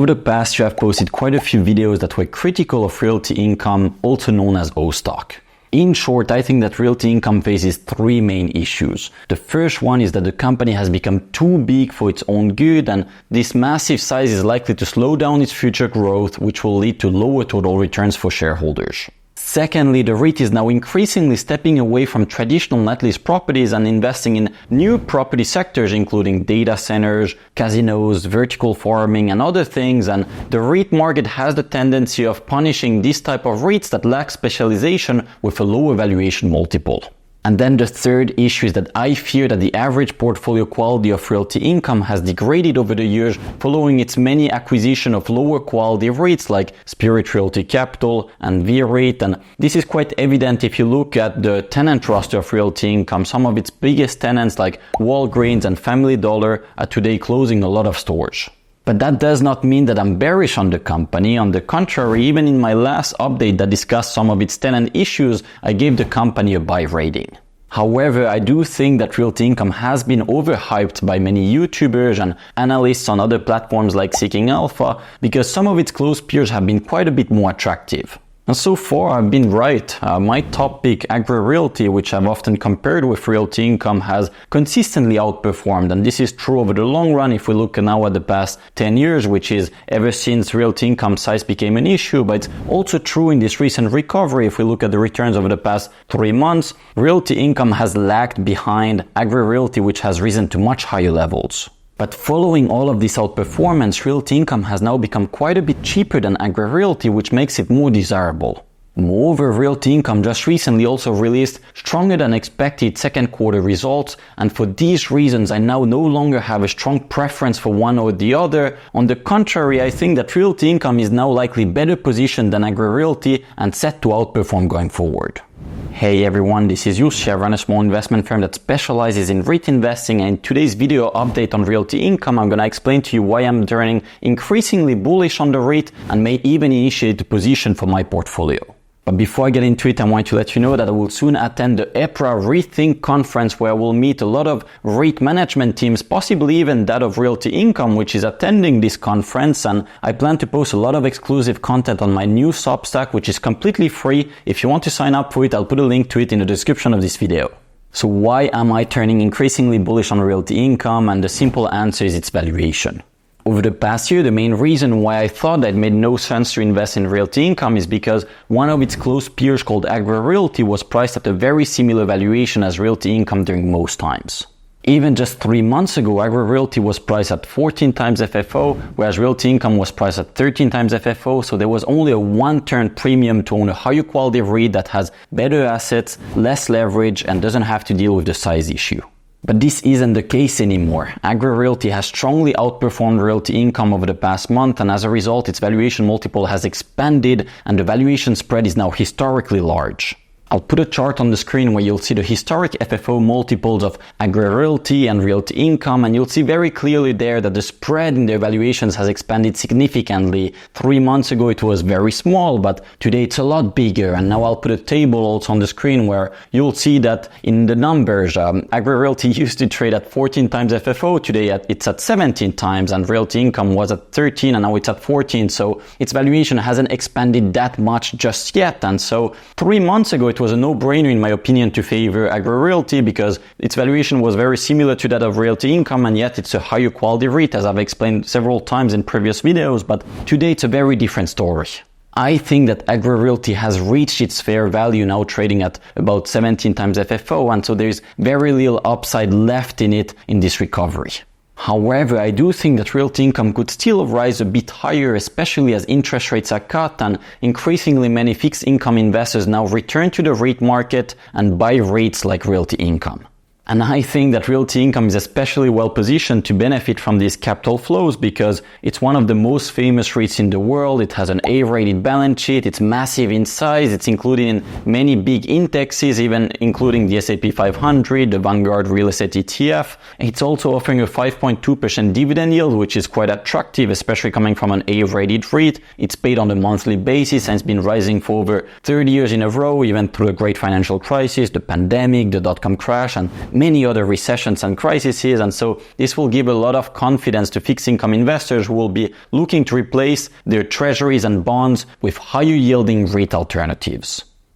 Over the past year, I've posted quite a few videos that were critical of Realty Income, also known as O-Stock. In short, I think that Realty Income faces three main issues. The first one is that the company has become too big for its own good, and this massive size is likely to slow down its future growth, which will lead to lower total returns for shareholders. Secondly, the REIT is now increasingly stepping away from traditional net lease properties and investing in new property sectors, including data centers, casinos, vertical farming, and other things. And the REIT market has the tendency of punishing this type of REITs that lack specialization with a lower valuation multiple. And then the third issue is that I fear that the average portfolio quality of Realty Income has degraded over the years following its many acquisition of lower quality REITs like Spirit Realty Capital and VREIT. And this is quite evident if you look at the tenant roster of Realty Income. Some of its biggest tenants like Walgreens and Family Dollar are today closing a lot of stores. But that does not mean that I'm bearish on the company. On the contrary, even in my last update that discussed some of its tenant issues, I gave the company a buy rating. However, I do think that Realty Income has been overhyped by many YouTubers and analysts on other platforms like Seeking Alpha because some of its close peers have been quite a bit more attractive. And so far, I've been right. My top pick, Realty, which I've often compared with Realty Income, has consistently outperformed. And this is true over the long run if we look now at the past 10 years, which is ever since Realty Income size became an issue. But it's also true in this recent recovery. If we look at the returns over the past 3 months, Realty Income has lagged behind Realty, which has risen to much higher levels. But following all of this outperformance, Realty Income has now become quite a bit cheaper than Realty, which makes it more desirable. Moreover, Realty Income just recently also released stronger than expected second quarter results, and for these reasons I now no longer have a strong preference for one or the other. On the contrary, I think that Realty Income is now likely better positioned than Realty and set to outperform going forward. Hey everyone, this is Yus. I run a small investment firm that specializes in REIT investing, and in today's video update on Realty Income, I'm gonna explain to you why I'm turning increasingly bullish on the REIT and may even initiate a position for my portfolio. But before I get into it, I want to let you know that I will soon attend the EPRA Rethink conference, where I will meet a lot of REIT management teams, possibly even that of Realty Income, which is attending this conference. And I plan to post a lot of exclusive content on my new Substack, which is completely free. If you want to sign up for it, I'll put a link to it in the description of this video. So why am I turning increasingly bullish on Realty Income? And the simple answer is its valuation. Over the past year, the main reason why I thought that it made no sense to invest in Realty Income is because one of its close peers called Realty was priced at a very similar valuation as Realty Income during most times. Even just 3 months ago, Realty was priced at 14 times FFO, whereas Realty Income was priced at 13 times FFO, so there was only a one-turn premium to own a higher quality REIT that has better assets, less leverage, and doesn't have to deal with the size issue. But this isn't the case anymore. Realty has strongly outperformed Realty Income over the past month, and as a result, its valuation multiple has expanded and the valuation spread is now historically large. I'll put a chart on the screen where you'll see the historic FFO multiples of Realty and Realty Income, and you'll see very clearly there that the spread in their valuations has expanded significantly. 3 months ago it was very small, but today it's a lot bigger. And now I'll put a table also on the screen where you'll see that in the numbers, Realty used to trade at 14 times FFO, today it's at 17 times, and Realty Income was at 13 and now it's at 14. So its valuation hasn't expanded that much just yet. And so 3 months ago it was a no-brainer in my opinion to favor Realty because its valuation was very similar to that of Realty Income, and yet it's a higher quality REIT, as I've explained several times in previous videos. But today it's a very different story. I think that Realty has reached its fair value, now trading at about 17 times FFO, and so there's very little upside left in it in this recovery. However, I do think that Realty Income could still rise a bit higher, especially as interest rates are cut and increasingly many fixed income investors now return to the REIT market and buy REITs like Realty Income. And I think that Realty Income is especially well positioned to benefit from these capital flows because it's one of the most famous REITs in the world. It has an A-rated balance sheet, it's massive in size, it's included in many big indexes, even including the S&P 500, the Vanguard Real Estate ETF. It's also offering a 5.2% dividend yield, which is quite attractive, especially coming from an A-rated REIT. It's paid on a monthly basis and it's been rising for over 30 years in a row, even through the great financial crisis, the pandemic, the dot-com crash, and many other recessions and crises. And so this will give a lot of confidence to fixed income investors who will be looking to replace their treasuries and bonds with higher yielding REIT alternatives.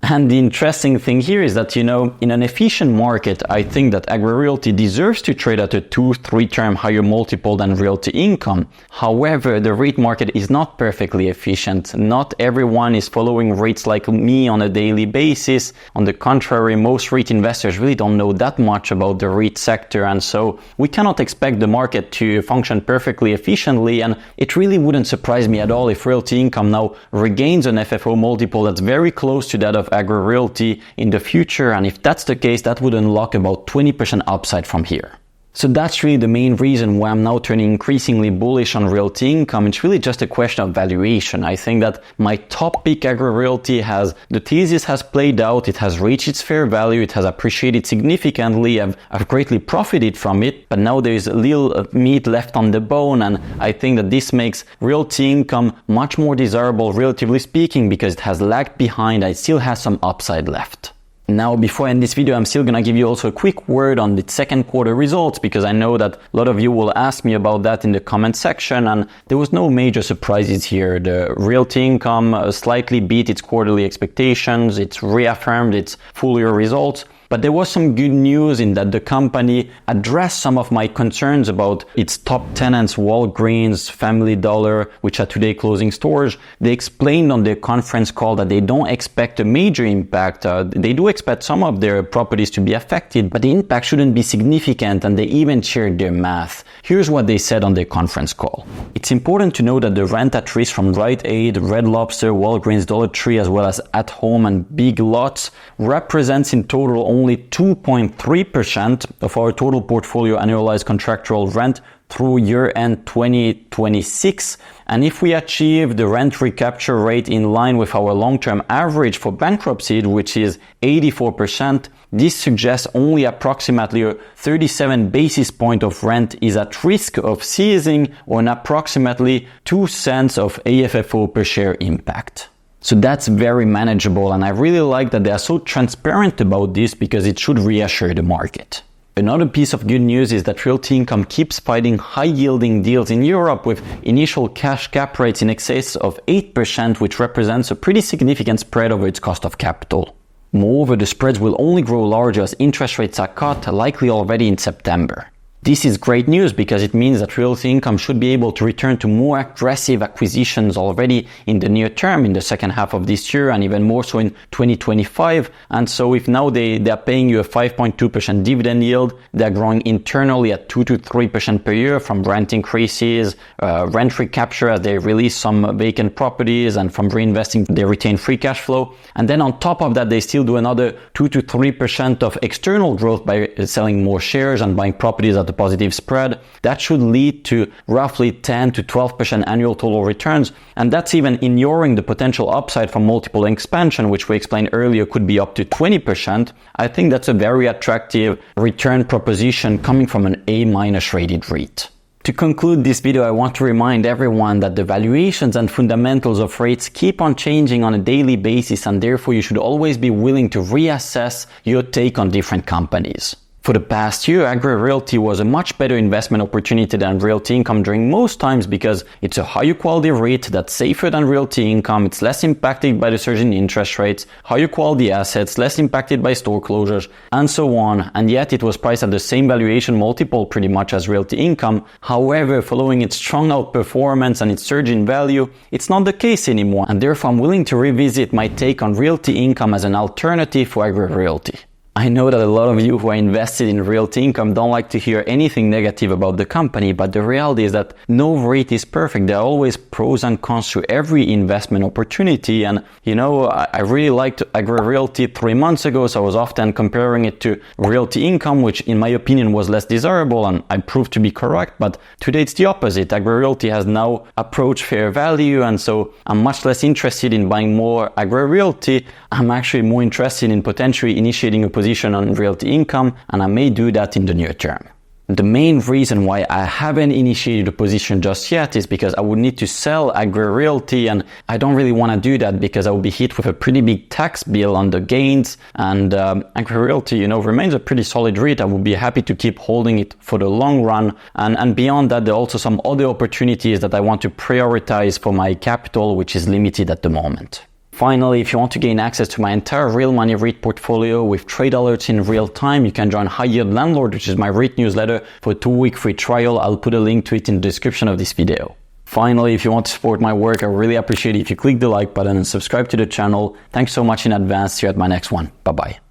And the interesting thing here is that, in an efficient market, I think that agri-realty deserves to trade at a 2-3 term higher multiple than Realty Income. However, the REIT market is not perfectly efficient. Not everyone is following REITs like me on a daily basis. On the contrary, most REIT investors really don't know that much about the REIT sector. And so we cannot expect the market to function perfectly efficiently. And it really wouldn't surprise me at all if Realty Income now regains an FFO multiple that's very close to that of agri-realty in the future, and if that's the case, that would unlock about 20% upside from here. So that's really the main reason why I'm now turning increasingly bullish on Realty Income. It's really just a question of valuation. I think that my top pick agri-realty the thesis has played out, it has reached its fair value, it has appreciated significantly, I've greatly profited from it, but now there is a little meat left on the bone, and I think that this makes Realty Income much more desirable, relatively speaking, because it has lagged behind and it still has some upside left. Now, before I end this video, I'm still going to give you also a quick word on the second quarter results, because I know that a lot of you will ask me about that in the comment section, and there was no major surprises here. The Realty Income slightly beat its quarterly expectations, it's reaffirmed its full year results. But there was some good news in that the company addressed some of my concerns about its top tenants, Walgreens, Family Dollar, which are today closing stores. They explained on their conference call that they don't expect a major impact. They do expect some of their properties to be affected, but the impact shouldn't be significant, and they even shared their math. Here's what they said on their conference call. It's important to know that the rent at risk from Rite Aid, Red Lobster, Walgreens, Dollar Tree, as well as At Home and Big Lots represents in total only 2.3% of our total portfolio annualized contractual rent through year-end 2026. And if we achieve the rent recapture rate in line with our long-term average for bankruptcy, which is 84%, this suggests only approximately 37 basis points of rent is at risk of seizing, or an approximately 2 cents of AFFO per share impact. So that's very manageable, and I really like that they are so transparent about this, because it should reassure the market. Another piece of good news is that Realty Income keeps finding high-yielding deals in Europe with initial cash cap rates in excess of 8%, which represents a pretty significant spread over its cost of capital. Moreover, the spreads will only grow larger as interest rates are cut, likely already in September. This is great news because it means that Realty Income should be able to return to more aggressive acquisitions already in the near term, in the second half of this year, and even more so in 2025. And so if now they are paying you a 5.2% dividend yield, they're growing internally at 2 to 3% per year from rent increases, rent recapture as they release some vacant properties, and from reinvesting their retained free cash flow. And then on top of that, they still do another 2 to 3% of external growth by selling more shares and buying properties at a positive spread. That should lead to roughly 10 to 12% annual total returns, and that's even ignoring the potential upside from multiple expansion, which we explained earlier could be up to 20%. I think that's a very attractive return proposition coming from an A- rated REIT. To conclude this video, I want to remind everyone that the valuations and fundamentals of REITs keep on changing on a daily basis, and therefore you should always be willing to reassess your take on different companies. For the past year, agri-realty was a much better investment opportunity than Realty Income during most times, because it's a higher quality REIT that's safer than Realty Income, it's less impacted by the surge in interest rates, higher quality assets, less impacted by store closures, and so on, and yet it was priced at the same valuation multiple pretty much as Realty Income. However, following its strong outperformance and its surge in value, it's not the case anymore, and therefore I'm willing to revisit my take on Realty Income as an alternative for agri-realty. I know that a lot of you who are invested in Realty Income don't like to hear anything negative about the company, but the reality is that no REIT is perfect. There are always pros and cons to every investment opportunity. And, I really liked agri-realty 3 months ago, so I was often comparing it to Realty Income, which in my opinion was less desirable, and I proved to be correct. But today it's the opposite. Agri-realty has now approached fair value, and so I'm much less interested in buying more agri-realty. I'm actually more interested in potentially initiating a position on Realty Income, and I may do that in the near term. The main reason why I haven't initiated a position just yet is because I would need to sell Agri Realty, and I don't really want to do that because I will be hit with a pretty big tax bill on the gains. And Agri Realty, you know, remains a pretty solid REIT. I would be happy to keep holding it for the long run. And beyond that, there are also some other opportunities that I want to prioritize for my capital, which is limited at the moment. Finally, if you want to gain access to my entire real money REIT portfolio with trade alerts in real time, you can join High Yield Landlord, which is my REIT newsletter, for a 2-week free trial. I'll put a link to it in the description of this video. Finally, if you want to support my work, I really appreciate it if you click the like button and subscribe to the channel. Thanks so much in advance. See you at my next one. Bye-bye.